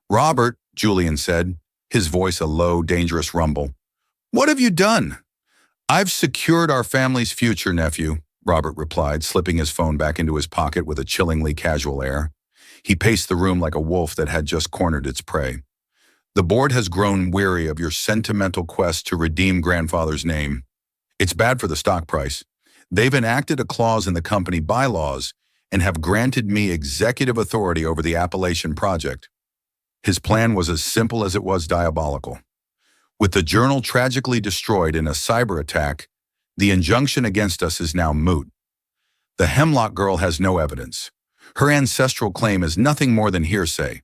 "Robert," Julian said, his voice a low, dangerous rumble. "What have you done?" "I've secured our family's future, nephew," Robert replied, slipping his phone back into his pocket with a chillingly casual air. He paced the room like a wolf that had just cornered its prey. "The board has grown weary of your sentimental quest to redeem grandfather's name. It's bad for the stock price. They've enacted a clause in the company bylaws and have granted me executive authority over the Appalachian project." His plan was as simple as it was diabolical. With the journal tragically destroyed in a cyber attack, the injunction against us is now moot. The Hemlock girl has no evidence. Her ancestral claim is nothing more than hearsay.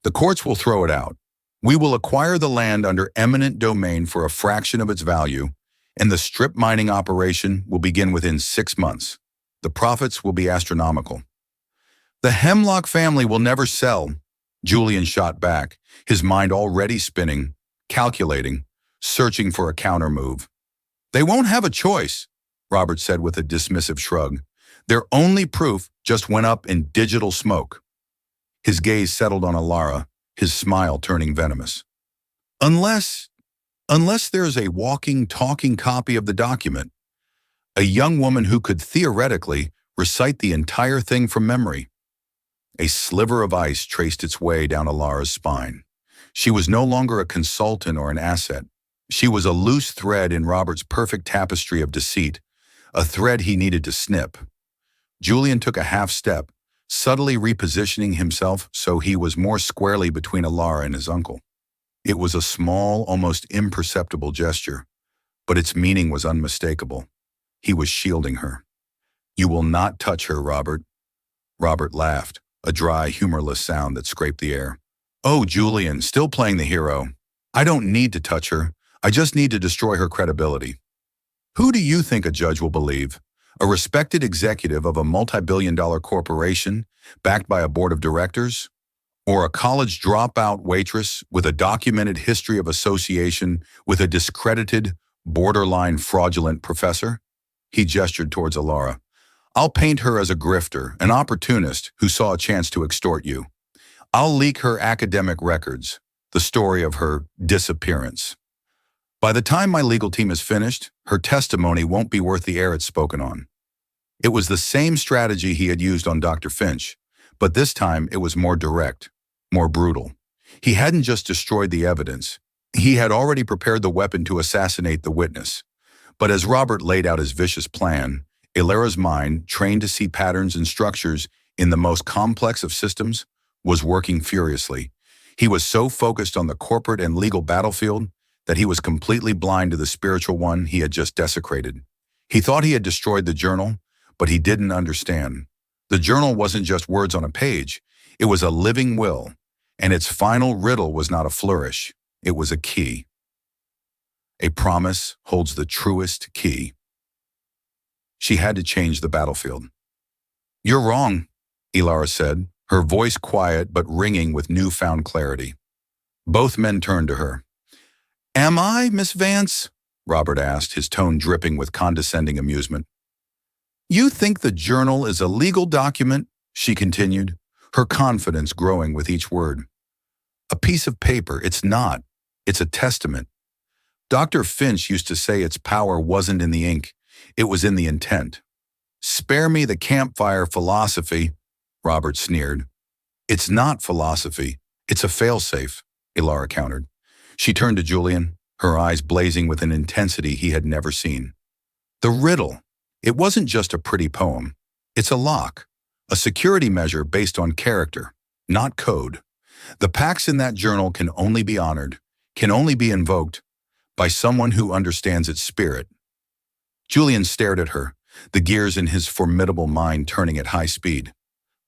The courts will throw it out. We will acquire the land under eminent domain for a fraction of its value, and the strip mining operation will begin within 6 months. The profits will be astronomical. "The Hemlock family will never sell," Julian shot back, his mind already spinning, calculating, searching for a counter-move. "They won't have a choice," Robert said with a dismissive shrug. "Their only proof just went up in digital smoke." His gaze settled on Ilara, his smile turning venomous. Unless there's a walking, talking copy of the document. A young woman who could theoretically recite the entire thing from memory." A sliver of ice traced its way down Ilara's spine. She was no longer a consultant or an asset. She was a loose thread in Robert's perfect tapestry of deceit, a thread he needed to snip. Julian took a half step, subtly repositioning himself so he was more squarely between Ilara and his uncle. It was a small, almost imperceptible gesture, but its meaning was unmistakable. He was shielding her. "You will not touch her, Robert." Robert laughed, a dry, humorless sound that scraped the air. "Oh, Julian, still playing the hero. I don't need to touch her. I just need to destroy her credibility." Who do you think a judge will believe? A respected executive of a multi-billion-dollar corporation, backed by a board of directors? Or a college dropout waitress with a documented history of association with a discredited, borderline fraudulent professor? He gestured towards Alara. I'll paint her as a grifter, an opportunist who saw a chance to extort you. I'll leak her academic records, the story of her disappearance. By the time my legal team is finished, her testimony won't be worth the air it's spoken on. It was the same strategy he had used on Dr. Finch, but this time it was more direct, more brutal. He hadn't just destroyed the evidence. He had already prepared the weapon to assassinate the witness. But as Robert laid out his vicious plan, Ilara's mind, trained to see patterns and structures in the most complex of systems, was working furiously. He was so focused on the corporate and legal battlefield that he was completely blind to the spiritual one he had just desecrated. He thought he had destroyed the journal, but he didn't understand. The journal wasn't just words on a page. It was a living will, and its final riddle was not a flourish. It was a key. A promise holds the truest key. She had to change the battlefield. You're wrong, Ilara said, her voice quiet but ringing with newfound clarity. Both men turned to her. Am I, Miss Vance? Robert asked, his tone dripping with condescending amusement. You think the journal is a legal document? She continued, her confidence growing with each word. A piece of paper, it's not. It's a testament. Dr. Finch used to say its power wasn't in the ink, it was in the intent. Spare me the campfire philosophy, Robert sneered. It's not philosophy, it's a failsafe, Ilara countered. She turned to Julian, her eyes blazing with an intensity he had never seen. The riddle. It wasn't just a pretty poem. It's a lock, a security measure based on character, not code. The pacts in that journal can only be honored, can only be invoked, by someone who understands its spirit. Julian stared at her, the gears in his formidable mind turning at high speed.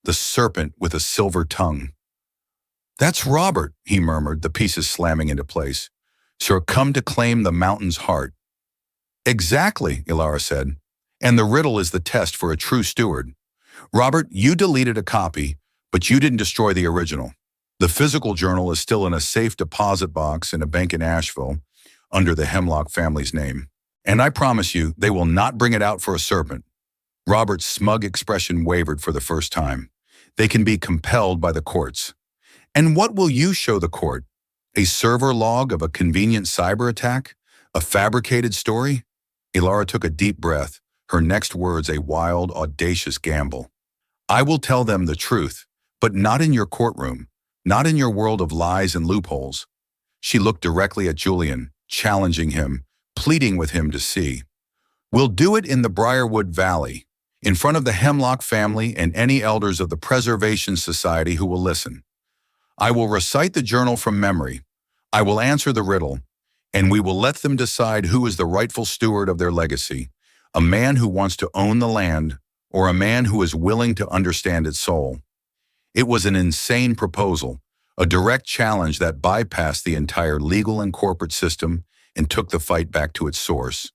The serpent with a silver tongue. That's Robert, he murmured, the pieces slamming into place. Sir, come to claim the mountain's heart. Exactly, Ilara said. And the riddle is the test for a true steward. Robert, you deleted a copy, but you didn't destroy the original. The physical journal is still in a safe deposit box in a bank in Asheville, under the Hemlock family's name. And I promise you, they will not bring it out for a serpent. Robert's smug expression wavered for the first time. They can be compelled by the courts. And what will you show the court? A server log of a convenient cyber attack? A fabricated story? Ilara took a deep breath, her next words a wild, audacious gamble. I will tell them the truth, but not in your courtroom, not in your world of lies and loopholes. She looked directly at Julian, challenging him, pleading with him to see. We'll do it in the Briarwood Valley, in front of the Hemlock family and any elders of the Preservation Society who will listen. I will recite the journal from memory. I will answer the riddle, and we will let them decide who is the rightful steward of their legacy, a man who wants to own the land or a man who is willing to understand its soul. It was an insane proposal, a direct challenge that bypassed the entire legal and corporate system and took the fight back to its source,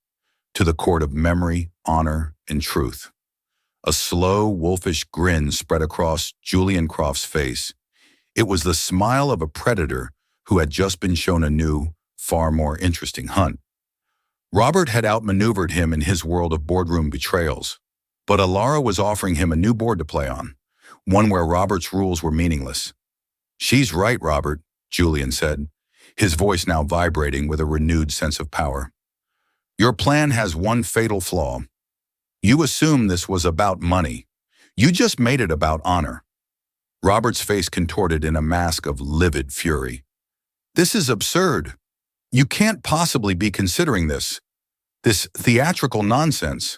to the court of memory, honor, and truth. A slow, wolfish grin spread across Julian Croft's face. It was the smile of a predator who had just been shown a new, far more interesting hunt. Robert had outmaneuvered him in his world of boardroom betrayals, but Ilara was offering him a new board to play on, one where Robert's rules were meaningless. She's right, Robert, Julian said, his voice now vibrating with a renewed sense of power. Your plan has one fatal flaw. You assumed this was about money. You just made it about honor. Robert's face contorted in a mask of livid fury. This is absurd. You can't possibly be considering this theatrical nonsense.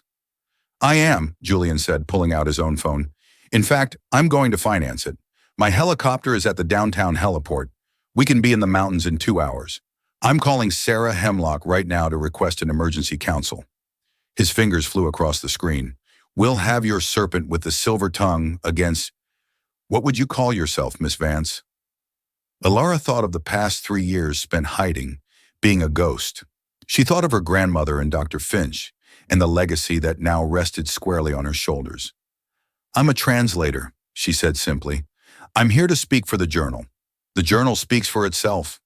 I am, Julian said, pulling out his own phone. In fact, I'm going to finance it. My helicopter is at the downtown heliport. We can be in the mountains in 2 hours. I'm calling Sarah Hemlock right now to request an emergency counsel. His fingers flew across the screen. We'll have your serpent with the silver tongue against... What would you call yourself, Miss Vance? Ilara thought of the past 3 years spent hiding, being a ghost. She thought of her grandmother and Dr. Finch, and the legacy that now rested squarely on her shoulders. I'm a translator, she said simply. I'm here to speak for the journal. The journal speaks for itself.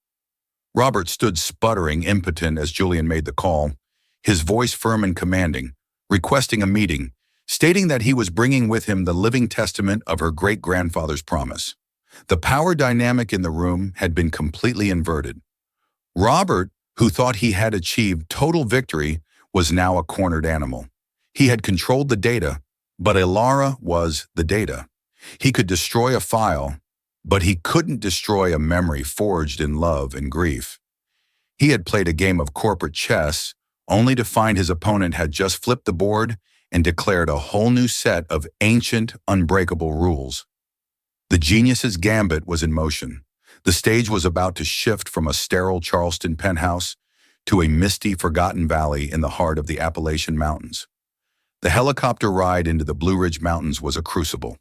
Robert stood sputtering, impotent as Julian made the call, his voice firm and commanding, requesting a meeting, stating that he was bringing with him the living testament of her great-grandfather's promise. The power dynamic in the room had been completely inverted. Robert, who thought he had achieved total victory, was now a cornered animal. He had controlled the data, but Ilara was the data. He could destroy a file, but he couldn't destroy a memory forged in love and grief. He had played a game of corporate chess, only to find his opponent had just flipped the board and declared a whole new set of ancient, unbreakable rules. The genius's gambit was in motion. The stage was about to shift from a sterile Charleston penthouse to a misty, forgotten valley in the heart of the Appalachian Mountains. The helicopter ride into the Blue Ridge Mountains was a crucible.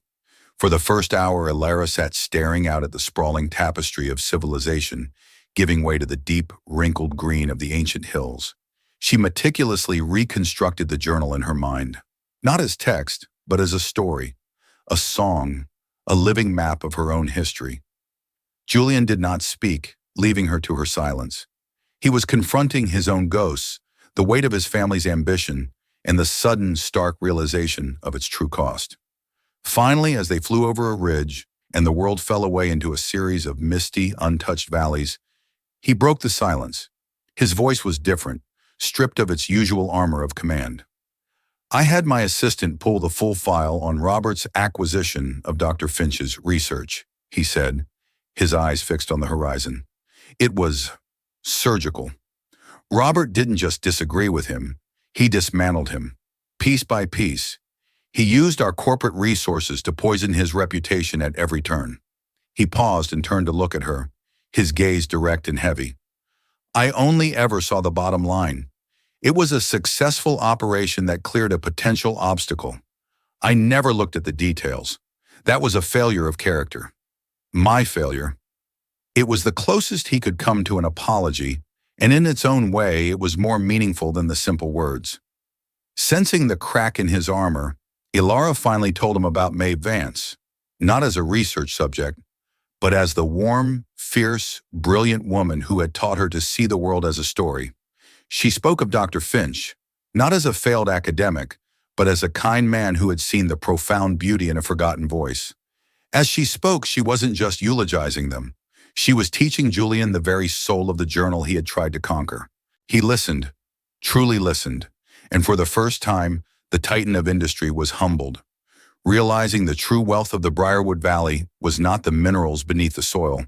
For the first hour, Ilara sat staring out at the sprawling tapestry of civilization, giving way to the deep, wrinkled green of the ancient hills. She meticulously reconstructed the journal in her mind, not as text, but as a story, a song, a living map of her own history. Julian did not speak, leaving her to her silence. He was confronting his own ghosts, the weight of his family's ambition, and the sudden, stark realization of its true cost. Finally, as they flew over a ridge and the world fell away into a series of misty, untouched valleys, he broke the silence. His voice was different, stripped of its usual armor of command. I had my assistant pull the full file on Robert's acquisition of Dr. Finch's research, he said, his eyes fixed on the horizon. It was surgical. Robert didn't just disagree with him, he dismantled him, piece by piece. He used our corporate resources to poison his reputation at every turn. He paused and turned to look at her, his gaze direct and heavy. I only ever saw the bottom line. It was a successful operation that cleared a potential obstacle. I never looked at the details. That was a failure of character. My failure. It was the closest he could come to an apology, and in its own way, it was more meaningful than the simple words. Sensing the crack in his armor, Ilara finally told him about Maeve Vance, not as a research subject, but as the warm, fierce, brilliant woman who had taught her to see the world as a story. She spoke of Dr. Finch, not as a failed academic, but as a kind man who had seen the profound beauty in a forgotten voice. As she spoke, she wasn't just eulogizing them. She was teaching Julian the very soul of the journal he had tried to conquer. He listened, truly listened, and for the first time, the titan of industry was humbled, realizing the true wealth of the Briarwood Valley was not the minerals beneath the soil,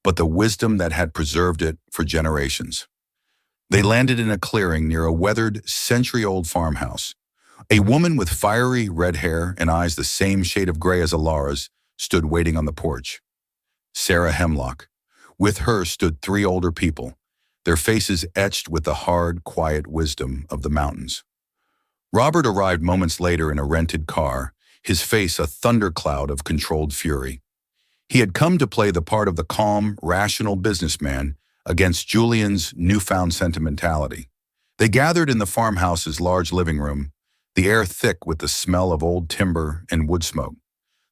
but the wisdom that had preserved it for generations. They landed in a clearing near a weathered, century-old farmhouse. A woman with fiery red hair and eyes the same shade of gray as Ilara's stood waiting on the porch. Sarah Hemlock. With her stood three older people, their faces etched with the hard, quiet wisdom of the mountains. Robert arrived moments later in a rented car, his face a thundercloud of controlled fury. He had come to play the part of the calm, rational businessman against Julian's newfound sentimentality. They gathered in the farmhouse's large living room, the air thick with the smell of old timber and wood smoke.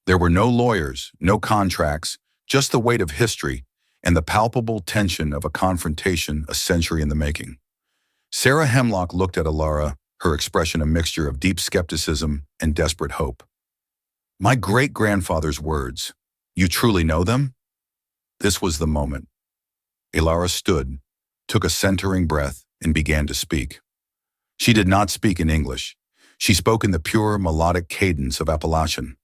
There were no lawyers, no contracts, just the weight of history and the palpable tension of a confrontation a century in the making. Sarah Hemlock looked at Ilara, her expression a mixture of deep skepticism and desperate hope. My great-grandfather's words, you truly know them? This was the moment. Ilara stood, took a centering breath, and began to speak. She did not speak in English. She spoke in the pure, melodic cadence of Appalachian.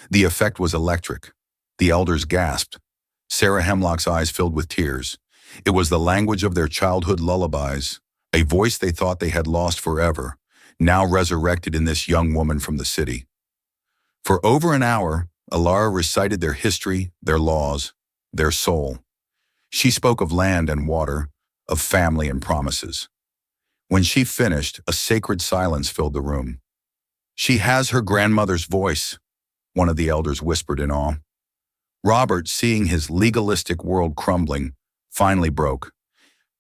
The effect was electric. The elders gasped. Sarah Hemlock's eyes filled with tears. It was the language of their childhood lullabies, a voice they thought they had lost forever, now resurrected in this young woman from the city. For over an hour, Ilara recited their history, their laws, their soul. She spoke of land and water, of family and promises. When she finished, a sacred silence filled the room. She has her grandmother's voice, one of the elders whispered in awe. Robert, seeing his legalistic world crumbling, finally broke.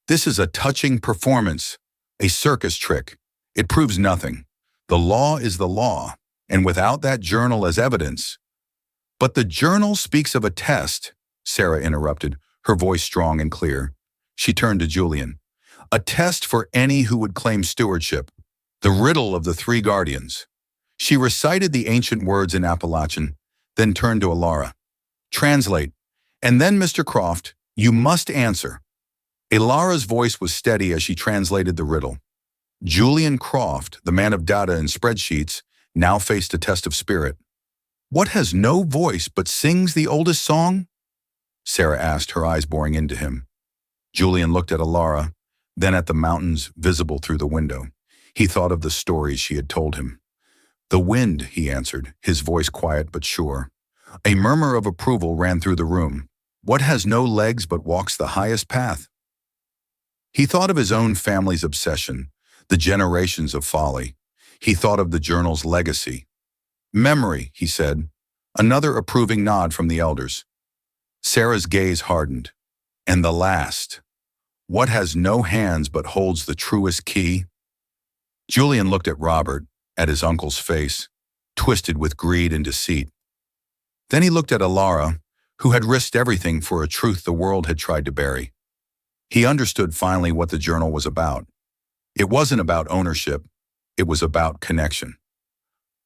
This is a touching performance, a circus trick. It proves nothing. The law is the law, and without that journal as evidence, But the journal speaks of a test, Sarah interrupted, her voice strong and clear. She turned to Julian. A test for any who would claim stewardship. The riddle of the three guardians. She recited the ancient words in Appalachian, then turned to Alara. Translate. And then, Mr. Croft, you must answer. Alara's voice was steady as she translated the riddle. Julian Croft, the man of data and spreadsheets, now faced a test of spirit. What has no voice but sings the oldest song? Sarah asked, her eyes boring into him. Julian looked at Alara, then at the mountains visible through the window. He thought of the stories she had told him. The wind, he answered, his voice quiet but sure. A murmur of approval ran through the room. What has no legs but walks the highest path? He thought of his own family's obsession, the generations of folly. He thought of the journal's legacy. Memory, he said. Another approving nod from the elders. Sarah's gaze hardened. And the last. What has no hands but holds the truest key? Julian looked at Robert, at his uncle's face, twisted with greed and deceit. Then he looked at Alara, who had risked everything for a truth the world had tried to bury. He understood finally what the journal was about. It wasn't about ownership. It was about connection.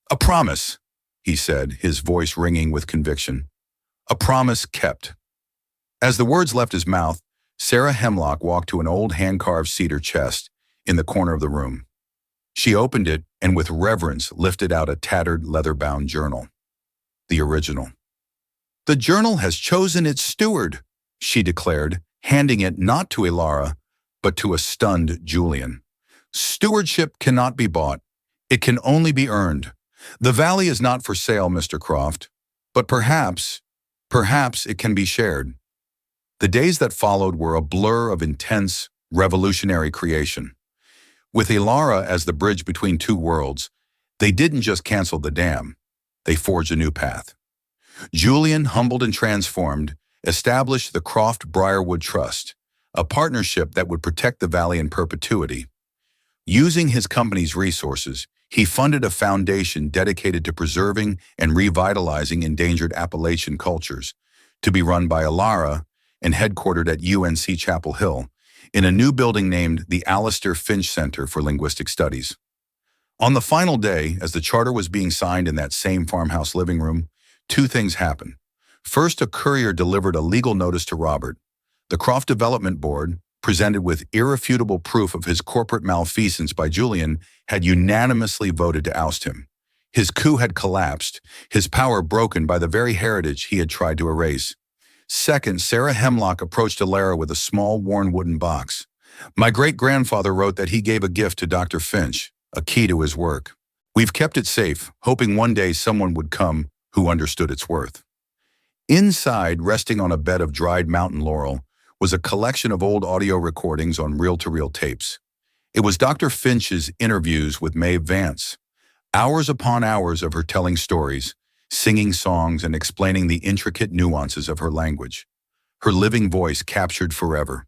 A promise, he said, his voice ringing with conviction. A promise kept. As the words left his mouth, Sarah Hemlock walked to an old hand-carved cedar chest in the corner of the room. She opened it and with reverence lifted out a tattered leather-bound journal. The original. The journal has chosen its steward, she declared, handing it not to Alara, but to a stunned Julian. Stewardship cannot be bought. It can only be earned. The valley is not for sale, Mr. Croft, but perhaps it can be shared. The days that followed were a blur of intense, revolutionary creation. With Alara as the bridge between two worlds, they didn't just cancel the dam, they forged a new path. Julian, humbled and transformed, established the Croft Briarwood Trust, a partnership that would protect the valley in perpetuity. Using his company's resources, he funded a foundation dedicated to preserving and revitalizing endangered Appalachian cultures, to be run by Alara and headquartered at UNC Chapel Hill, in a new building named the Alistair Finch Center for Linguistic Studies. On the final day, as the charter was being signed in that same farmhouse living room, two things happened. First, a courier delivered a legal notice to Robert. The Croft Development Board, presented with irrefutable proof of his corporate malfeasance by Julian, had unanimously voted to oust him. His coup had collapsed, his power broken by the very heritage he had tried to erase. Second, Sarah Hemlock approached Alara with a small, worn wooden box. My great-grandfather wrote that he gave a gift to Dr. Finch, a key to his work. We've kept it safe, hoping one day someone would come who understood its worth. Inside, resting on a bed of dried mountain laurel, was a collection of old audio recordings on reel-to-reel tapes. It was Dr. Finch's interviews with Maeve Vance. Hours upon hours of her telling stories, singing songs and explaining the intricate nuances of her language. Her living voice captured forever.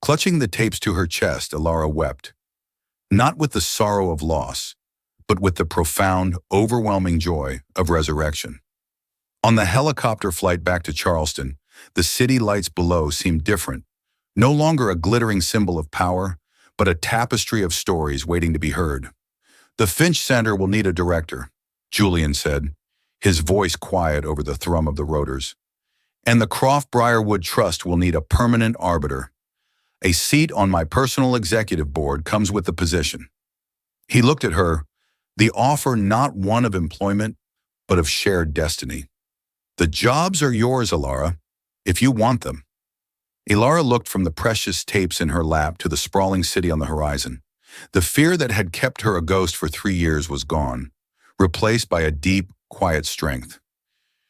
Clutching the tapes to her chest, Alara wept. Not with the sorrow of loss, but with the profound, overwhelming joy of resurrection. On the helicopter flight back to Charleston, the city lights below seemed different, no longer a glittering symbol of power, but a tapestry of stories waiting to be heard. The Finch Center will need a director, Julian said, his voice quiet over the thrum of the rotors. And the Croft Briarwood Trust will need a permanent arbiter. A seat on my personal executive board comes with the position. He looked at her, the offer not one of employment, but of shared destiny. The jobs are yours, Alara, if you want them. Alara looked from the precious tapes in her lap to the sprawling city on the horizon. The fear that had kept her a ghost for 3 years was gone, replaced by a deep, quiet strength.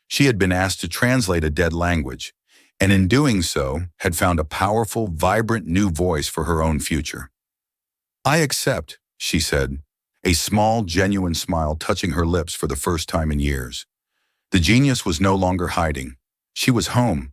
She had been asked to translate a dead language, and in doing so, had found a powerful, vibrant new voice for her own future. I accept, she said, a small, genuine smile touching her lips for the first time in years. The genius was no longer hiding. She was home,